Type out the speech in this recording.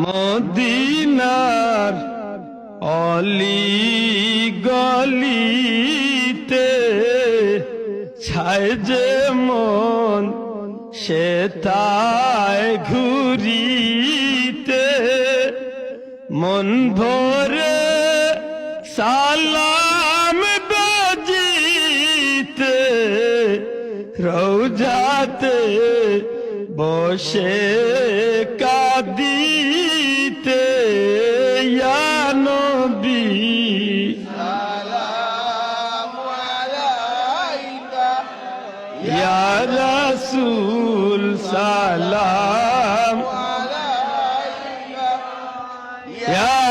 মদিনার অলি গলিতে ছায় যে মন সে তাই ঘুরিতে মন ভরে সালাম বাজিতে রওজাতে বসে কাঁদিতে ইয়া নবী সালামু আলাইকা ইয়া রাসূল সালাম আলাইকা ইয়া